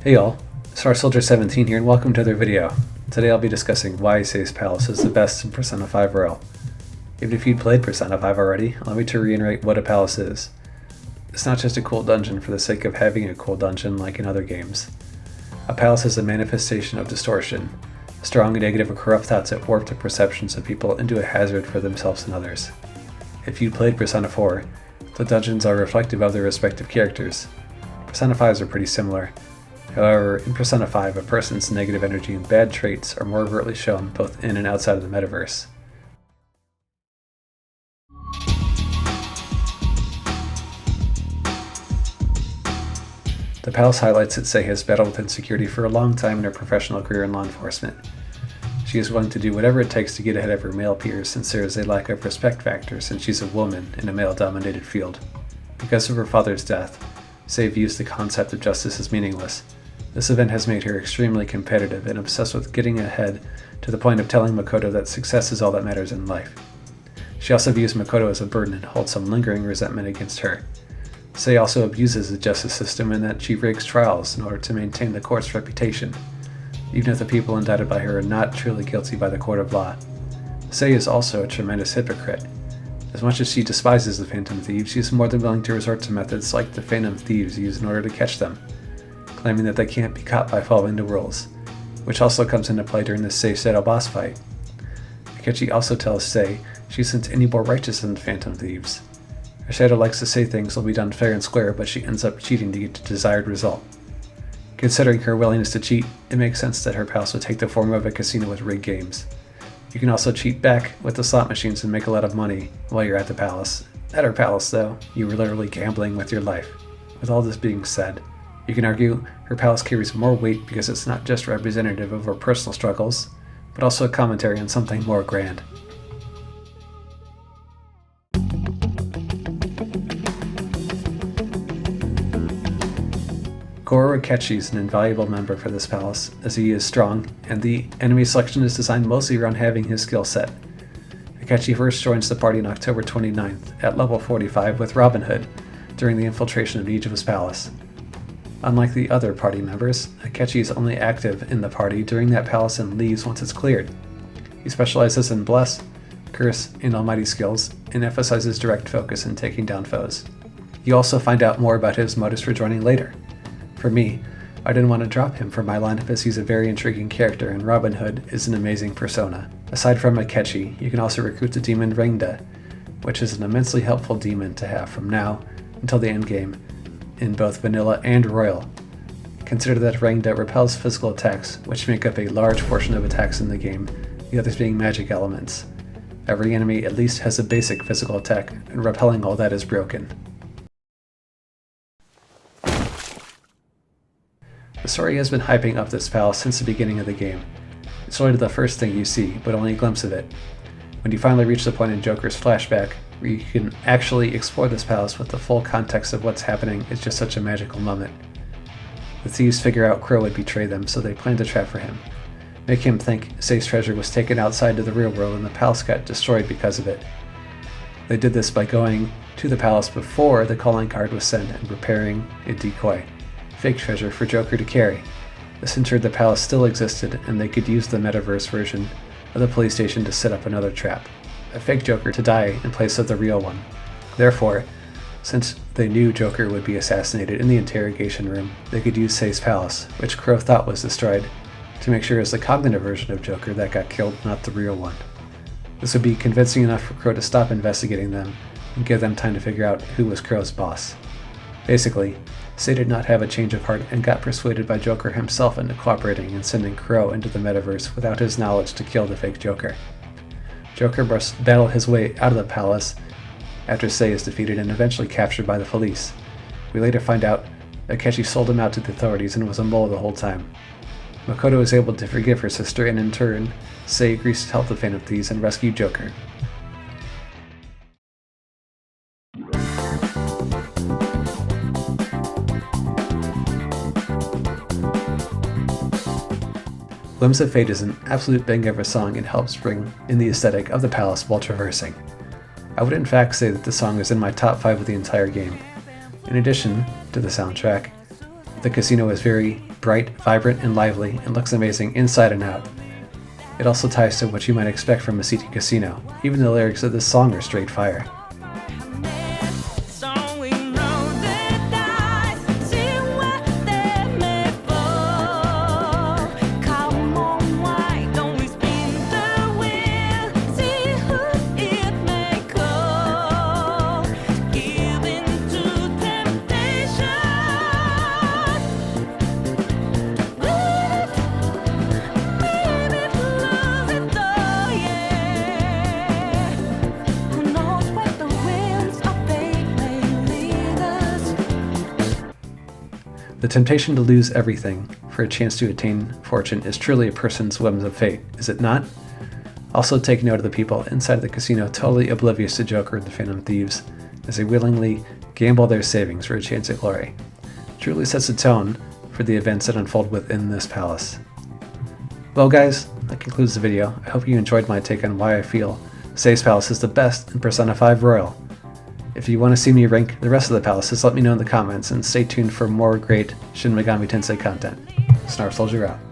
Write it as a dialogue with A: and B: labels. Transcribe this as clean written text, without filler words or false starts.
A: Hey y'all, Star Soldier 17 here and welcome to another video. Today I'll be discussing why Say's Palace is the best in Persona 5 Royal. Even if you'd played Persona 5 already, allow me to reiterate what a palace is. It's not just a cool dungeon for the sake of having a cool dungeon like in other games. A palace is a manifestation of distortion, strong negative or corrupt thoughts that warp the perceptions of people into a hazard for themselves and others. If you'd played Persona 4, the dungeons are reflective of their respective characters. Persona 5s are pretty similar. However, in Persona 5, a person's negative energy and bad traits are more overtly shown both in and outside of the metaverse. The palace highlights that Sei has battled with insecurity for a long time in her professional career in law enforcement. She is willing to do whatever it takes to get ahead of her male peers since there is a lack of respect factor since she's a woman in a male-dominated field. Because of her father's death, Sei views the concept of justice as meaningless. This event has made her extremely competitive and obsessed with getting ahead to the point of telling Makoto that success is all that matters in life. She also views Makoto as a burden and holds some lingering resentment against her. Sei also abuses the justice system in that she rigs trials in order to maintain the court's reputation, even if the people indicted by her are not truly guilty by the court of law. Sei is also a tremendous hypocrite. As much as she despises the Phantom Thieves, she is more than willing to resort to methods like the Phantom Thieves use in order to catch them, claiming that they can't be caught by following the rules, which also comes into play during the Sei Shadow boss fight. Akechi also tells Sei she isn't any more righteous than the Phantom Thieves. Her Shadow likes to say things will be done fair and square, but she ends up cheating to get the desired result. Considering her willingness to cheat, it makes sense that her palace would take the form of a casino with rigged games. You can also cheat back with the slot machines and make a lot of money while you're at the palace. At her palace, though, you were literally gambling with your life. With all this being said, you can argue her palace carries more weight because it's not just representative of her personal struggles, but also a commentary on something more grand. Goro Akechi is an invaluable member for this palace, as he is strong, and the enemy selection is designed mostly around having his skill set. Akechi first joins the party on October 29th at level 45 with Robin Hood during the infiltration of Nijima's palace. Unlike the other party members, Akechi is only active in the party during that palace and leaves once it's cleared. He specializes in Bless, Curse, and Almighty skills, and emphasizes direct focus in taking down foes. You also find out more about his motives for joining later. For me, I didn't want to drop him from my lineup as he's a very intriguing character and Robin Hood is an amazing persona. Aside from Akechi, you can also recruit the demon Rangda, which is an immensely helpful demon to have from now until the endgame in both Vanilla and Royal. Consider that Rangda repels physical attacks, which make up a large portion of attacks in the game, the others being magic elements. Every enemy at least has a basic physical attack, and repelling all that is broken. The story has been hyping up this palace since the beginning of the game. It's really the first thing you see, but only a glimpse of it. When you finally reach the point in Joker's flashback, where you can actually explore this palace with the full context of what's happening, is just such a magical moment. The thieves figure out Crow would betray them, so they plan to trap for him. Make him think Sei's treasure was taken outside to the real world and the palace got destroyed because of it. They did this by going to the palace before the calling card was sent and preparing a decoy, fake treasure for Joker to carry. This ensured the palace still existed and they could use the metaverse version of the police station to set up another trap, a fake Joker to die in place of the real one. Therefore, since they knew Joker would be assassinated in the interrogation room, they could use Sei's palace, which Crow thought was destroyed, to make sure it was the cognitive version of Joker that got killed, not the real one. This would be convincing enough for Crow to stop investigating them and give them time to figure out who was Crow's boss. Basically, Sei did not have a change of heart and got persuaded by Joker himself into cooperating and sending Crow into the metaverse without his knowledge to kill the fake Joker. Joker must battle his way out of the palace after Sei is defeated and eventually captured by the police. We later find out that Akechi sold him out to the authorities and was a mole the whole time. Makoto is able to forgive her sister and in turn, Sei agrees to help the Phantom Thieves and rescue Joker. Limbs of Fate is an absolute banger of a song and helps bring in the aesthetic of the palace while traversing. I would in fact say that the song is in my top 5 of the entire game. In addition to the soundtrack, the casino is very bright, vibrant, and lively, and looks amazing inside and out. It also ties to what you might expect from a city casino. Even the lyrics of this song are straight fire. The temptation to lose everything for a chance to attain fortune is truly a person's whims of fate, is it not? Also take note of the people inside the casino totally oblivious to Joker and the Phantom Thieves, as they willingly gamble their savings for a chance at glory. It truly sets a tone for the events that unfold within this palace. Well guys, that concludes the video. I hope you enjoyed my take on why I feel Say's Palace is the best in Persona 5 Royal. If you want to see me rank the rest of the palaces, let me know in the comments, and stay tuned for more great Shin Megami Tensei content. Snarf Soldier out.